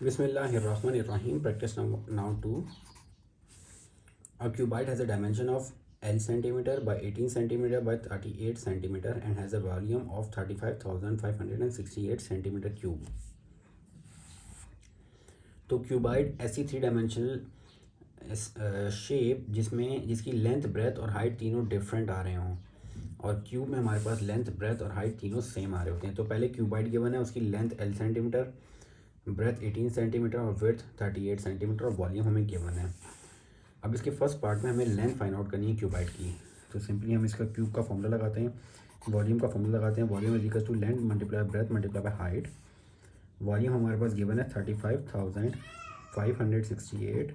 Bismillahirrahmanirrahim. Practice now 2. A cuboid has a dimension of L centimeter by 18 centimeter by 38 centimeter and has a volume of 35,568 centimeter cube. तो cuboid ऐसी 3 dimensional shape जिसकी length breadth और height तीनों different आ रहे हों और cube में हमारे पास लेंथ ब्रेथ और हाइट तीनों सेम आ रहे होते हैं। तो पहले क्यूबाइड गिवन है, उसकी length L centimetre, breadth 18 centimetre और विड्थ 38 सेंटीमीटर और वॉल्यूम हमें गिवन है। अब इसके फर्स्ट पार्ट में हमें लेंथ फाइंड आउट करनी है क्यूबाइड की। तो सिंपली हम इसका क्यूब का फॉर्मूला लगाते हैं, वॉल्यूम का फॉर्मूला लगाते हैं। Volume is equal to length multiply breadth multiply by height. Volume हमारे पास गिवन है 35,568।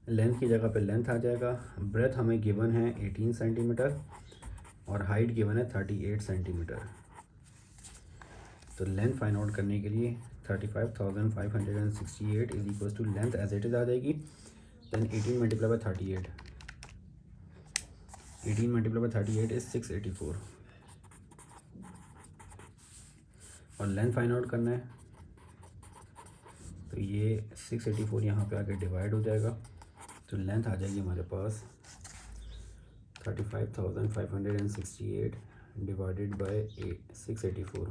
लेंथ की जगह पे लेंथ आ जाएगा। ब्रेथ हमें गिवन है 18 सेंटीमीटर और हाइट गिवन है 38 सेंटीमीटर। तो लेंथ फाइंड आउट करने के लिए 35,568 is equal to length as it is आ जाएगी। Then 18 multiply by 38, 18 multiply by 38 is 684 और लेंथ फाइंड आउट करना है। तो ये 684 यहाँ पे आके डिवाइड हो जाएगा। तो लेंथ आ जाएगी हमारे पास 35,568 डिवाइडेड बाय 684।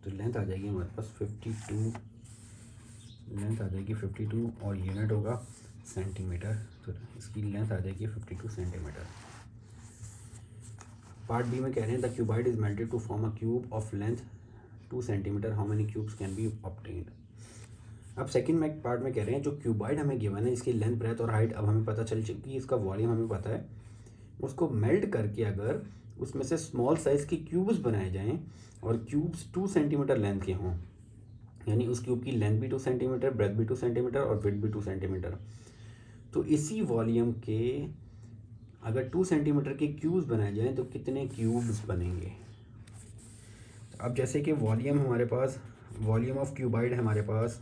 तो लेंथ आ जाएगी हमारे पास 52, लेंथ आ जाएगी 52 और यूनिट होगा सेंटीमीटर। तो इसकी लेंथ आ जाएगी 52 सेंटीमीटर। पार्ट बी में कह रहे हैं the cuboid is melted to form a cube of length 2 centimetre, how many cubes can be obtained. अब सेकंड में पार्ट में कह रहे हैं जो क्यूबाइड हमें गिवन है, इसकी लेंथ ब्रेथ और हाइट अब हमें पता चल चुकी है, इसका वॉल्यूम हमें पता है, उसको मेल्ट करके अगर उसमें से स्मॉल साइज़ के क्यूब्स बनाए जाएं और क्यूब्स 2 सेंटीमीटर लेंथ के हों, यानी उस क्यूब की लेंथ भी 2 सेंटीमीटर, ब्रेथ भी 2 सेंटीमीटर और विड्थ भी 2 सेंटीमीटर, तो इसी वॉल्यूम के अगर 2 सेंटीमीटर के क्यूब्स बनाए जाएं तो कितने क्यूब्स बनेंगे। अब जैसे कि वॉल्यूम हमारे पास, वॉल्यूम ऑफ क्यूबाइड है हमारे पास,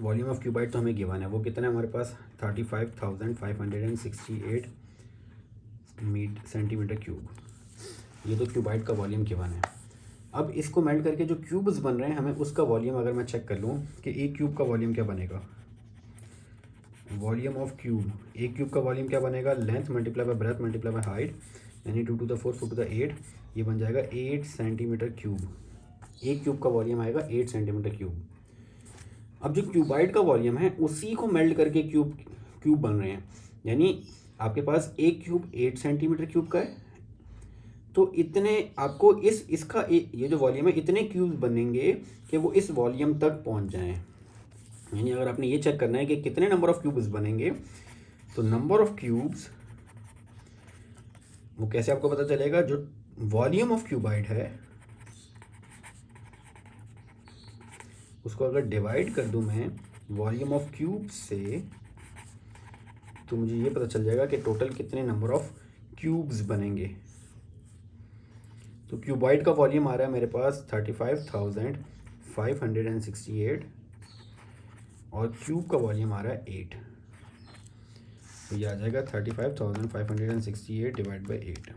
वॉल्यूम ऑफ क्यूबाइड तो हमें गिवन है, वो कितना है हमारे पास 35,568 सेंटीमीटर क्यूब। ये तो क्यूबाइड का वॉल्यूम गिवन है। अब इसको मेल्ट करके जो क्यूब्स बन रहे हैं हमें उसका वॉल्यूम अगर मैं चेक कर लूँ कि एक क्यूब का वॉल्यूम क्या बनेगा, वॉल्यूम ऑफ क्यूब, एक क्यूब का वॉल्यूम क्या बनेगा, length multiply by breath multiply by height, यानी 2 to the 4 4 to the 8, ये बन जाएगा 8 सेंटीमीटर क्यूब। एक क्यूब का वॉल्यूम आएगा 8 सेंटीमीटर क्यूब। अब जो क्यूबाइड का वॉल्यूम है उसी को मेल्ट करके क्यूब बन रहे हैं, यानी आपके पास एक क्यूब 8 सेंटीमीटर क्यूब का है, तो इतने आपको इसका ये जो वॉल्यूम है इतने क्यूब्स बनेंगे कि वो इस वॉल्यूम तक पहुंच जाएं। यानी अगर आपने ये चेक करना है कि कितने नंबर ऑफ क्यूब्स बनेंगे, तो नंबर ऑफ क्यूब्स वो कैसे आपको पता चलेगा, जो वॉल्यूम ऑफ क्यूबाइड है उसको अगर डिवाइड कर दूं मैं वॉल्यूम ऑफ क्यूब से, तो मुझे ये पता चल जाएगा कि टोटल कितने नंबर ऑफ क्यूब्स बनेंगे। तो क्यूबाइड का वॉल्यूम आ रहा है मेरे पास 35,568 और क्यूब का वॉल्यूम आ रहा है 8। तो ये आ जाएगा 35,568 डिवाइड बाई 8,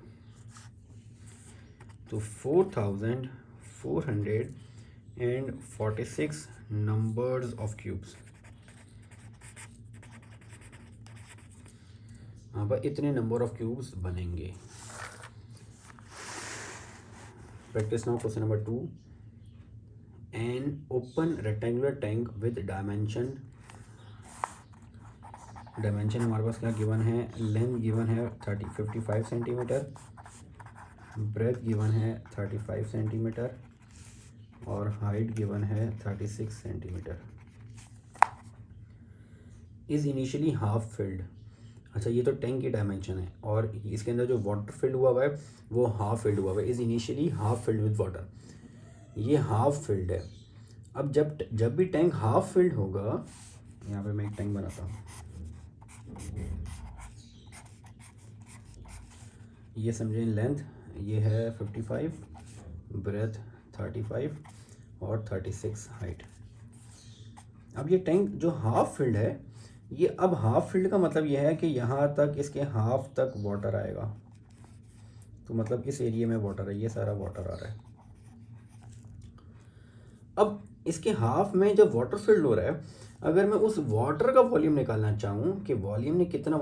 तो 4,446 नंबर्स ऑफ क्यूब्स। हाँ भाई, इतने नंबर ऑफ क्यूब्स बनेंगे। Practice now question number 2। An open rectangular tank with dimension हमारे पास क्या गिवन है, लेंथ गिवन है 55 सेंटीमीटर, ब्रेथ गिवन है 35 सेंटीमीटर और हाइट गिवन है 36 centimetre. Is initially half filled. अच्छा, ये तो टैंक की डायमेंशन है और इसके अंदर जो वाटर फिल्ड हुआ है वो हाफ फिल्ड हुआ है। Is initially half filled with water, ये हाफ फिल्ड है। अब जब भी टैंक हाफ फिल्ड होगा, यहाँ पे मैं एक टैंक बनाता हूँ, ये समझें लेंथ ये है 55, ब्रेथ 35 और 36 हाइट। अब ये टैंक जो हाफ फिल्ड है, ये अब हाफ फिल्ड का मतलब ये है कि यहाँ तक इसके हाफ तक वाटर आएगा। तो मतलब इस एरिया में वाटर है, ये सारा वाटर आ रहा है। अब इसके हाफ में जब वाटर फिल्ड हो रहा है, अगर मैं उस वाटर का वॉल्यूम निकालना चाहूँ कि वाटर ने कितना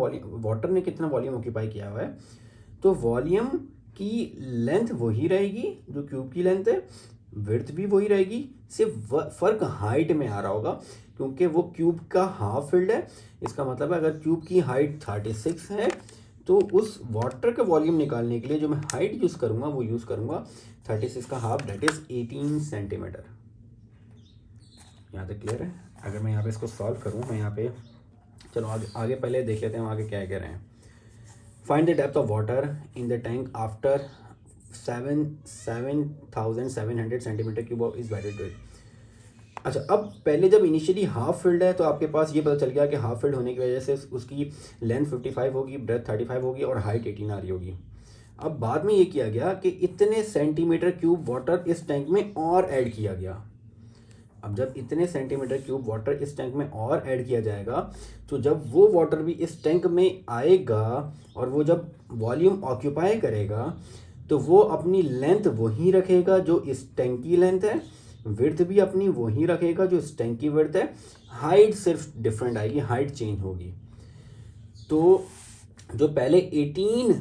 वॉल्यूम ऑक्यूपाई किया हुआ है, तो वॉल्यूम की लेंथ वही रहेगी जो क्यूब की लेंथ है, विड्थ भी वही रहेगी, सिर्फ फर्क हाइट में आ रहा होगा, क्योंकि वो क्यूब का हाफ फिल्ड है। इसका मतलब है अगर क्यूब की हाइट 36 है तो उस वाटर का वॉल्यूम निकालने के लिए जो मैं हाइट यूज़ करूँगा वो यूज़ करूँगा 36 का हाफ, डेट इज़ 18 सेंटीमीटर। यहाँ तक क्लियर है? अगर मैं यहाँ पे इसको सॉल्व करूँ, मैं यहाँ पे चलो आगे पहले देख लेते हैं आगे क्या कह रहे हैं। Find the depth of water in the tank after 7,700 centimetre cube is valid. अच्छा, अब पहले जब इनिशियली हाफ फील्ड है तो आपके पास ये पता चल गया कि हाफ फील्ड होने की वजह से उसकी लेंथ 55 होगी, ब्रेथ 35 होगी और हाइट 18 आ रही होगी। अब बाद में ये किया गया कि इतने सेंटीमीटर क्यूब वाटर इस टैंक में और ऐड किया गया। अब जब इतने सेंटीमीटर क्यूब वाटर इस टैंक में और ऐड किया जाएगा, तो जब वो वाटर भी इस टैंक में आएगा और वो जब वॉल्यूम ऑक्यूपाई करेगा, तो वो अपनी लेंथ वही रखेगा जो इस टैंक की लेंथ है, विड्थ भी अपनी वही रखेगा जो इस टैंक की विड्थ है, हाइट सिर्फ डिफरेंट आएगी, हाइट चेंज होगी। तो जो पहले 18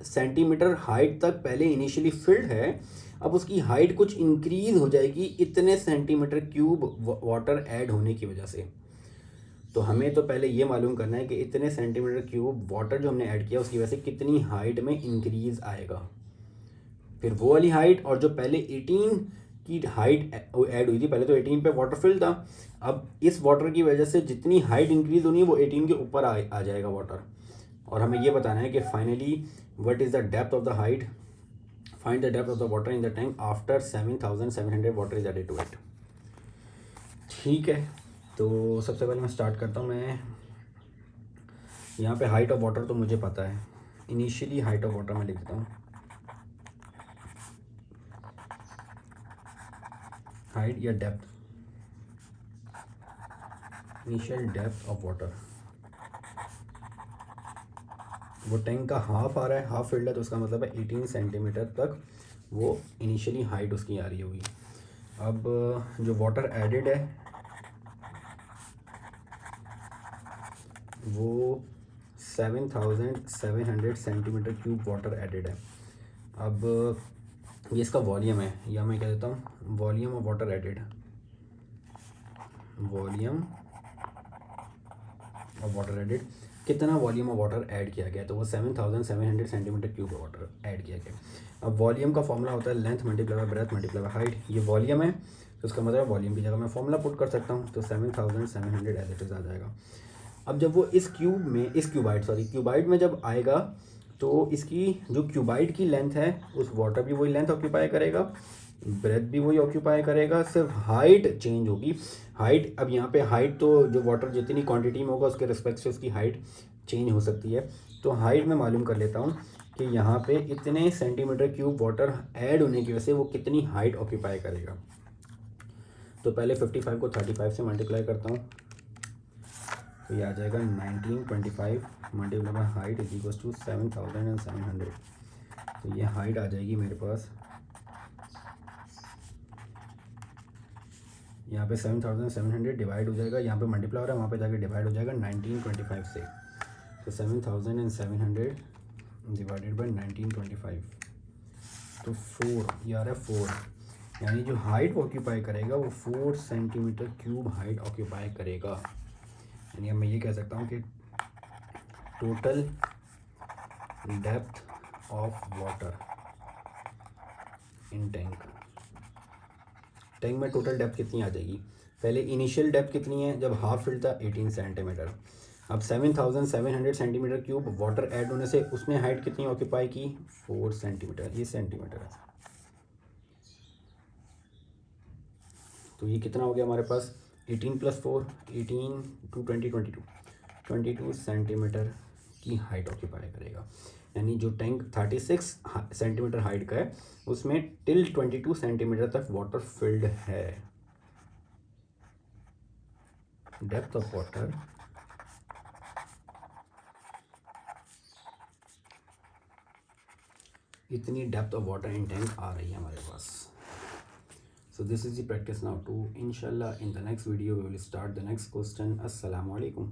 सेंटीमीटर हाइट तक पहले इनिशियली फिल्ड है, अब उसकी हाइट कुछ इंक्रीज हो जाएगी इतने सेंटीमीटर क्यूब वाटर ऐड होने की वजह से। तो हमें तो पहले ये मालूम करना है कि इतने सेंटीमीटर क्यूब वाटर जो हमने ऐड किया उसकी वजह से कितनी हाइट में इंक्रीज आएगा। फिर वो वाली हाइट और जो पहले 18 की हाइट ऐड हुई थी, पहले तो 18 पे वाटर फिल था, अब इस वाटर की वजह से जितनी हाइट इंक्रीज होनी है वो 18 के ऊपर आ जाएगा वाटर। और हमें ये बताना है कि finally what is the depth of the height, find the depth of the water in the tank after 7,700 water is added to it. ठीक है, तो सबसे पहले मैं स्टार्ट करता हूँ। मैं यहाँ पे हाइट ऑफ वाटर तो मुझे पता है, इनिशियली हाइट ऑफ वाटर मैं लिख देता हूँ, हाइट या depth, initial depth of water. वो टैंक का हाफ आ रहा है, हाफ फील्ड है, तो उसका मतलब है 18 सेंटीमीटर तक वो इनिशियली हाइट उसकी आ रही होगी। अब जो वाटर एडेड है वो 7,700 सेंटीमीटर क्यूब वाटर एडेड है। अब ये इसका वॉल्यूम है, या मैं कह देता हूँ volume of water added, volume of water added, कितना वॉल्यूम ऑफ वाटर ऐड किया गया, तो वो 7,700 सेंटीमीटर क्यूब वाटर ऐड किया गया। अब वॉल्यूम का फॉर्मूला होता है length multiply by breath multiply by height. ये वॉल्यूम है तो उसका मतलब वॉल्यूम की जगह मैं फॉर्मूला पुट कर सकता हूँ, तो 7,700 एज इट इज़ आ जाएगा। अब जब वो इस क्यूबाइड में जब आएगा, तो इसकी जो क्यूबाइड की लेंथ है उस वाटर भी वही लेंथ ऑक्यूपाई करेगा, ब्रेथ भी वही ऑक्यूपाई करेगा, सिर्फ हाइट चेंज होगी। हाइट, अब यहाँ पे हाइट तो जो वाटर जितनी क्वांटिटी में होगा उसके रिस्पेक्ट से उसकी हाइट चेंज हो सकती है। तो हाइट मैं मालूम कर लेता हूँ कि यहाँ पे इतने सेंटीमीटर क्यूब वाटर ऐड होने की वजह से वो कितनी हाइट ऑक्यूपाई करेगा। तो पहले 55 को 35 से मल्टीप्लाई करता हूँ, तो ये आ जाएगा 1925 multiply by height is equal to 7,700। तो ये हाइट आ जाएगी मेरे पास, यहाँ पे 7,700 डिवाइड हो जाएगा, यहाँ पे मल्टीप्लाई हो रहा है, वहाँ पे जाके डिवाइड हो जाएगा 1925 से। तो 7,700 डिवाइडेड बाय 1925, तो 4, ये आ रहा है 4, यानी जो हाइट ऑक्यूपाई करेगा वो 4 सेंटीमीटर क्यूब हाइट ऑक्यूपाई करेगा। यानी मैं ये कह सकता हूँ कि total depth of water in tank में टोटल डेप्थ कितनी आ जाएगी। पहले इनिशियल डेप्थ कितनी है जब हाफ फिल्ड था, 18 सेंटीमीटर। अब 7,700 सेंटीमीटर क्यूब वाटर ऐड होने से उसने हाइट कितनी ऑक्यूपाई की, 4 सेंटीमीटर, ये सेंटीमीटर है। तो ये कितना हो गया हमारे पास, 18 + 4, 18 टू 20, 22 सेंटीमीटर की हाइट ऑक्यूपाई करेगा। यानी जो टैंक 36 सेंटीमीटर हाइट का है उसमें टिल 22 सेंटीमीटर तक वाटर फिल्ड है। डेप्थ ऑफ वाटर इतनी depth of water in tank आ रही है हमारे पास. So this is the practice now too. Inshallah in the next video we will start the next question. Assalamu alaikum.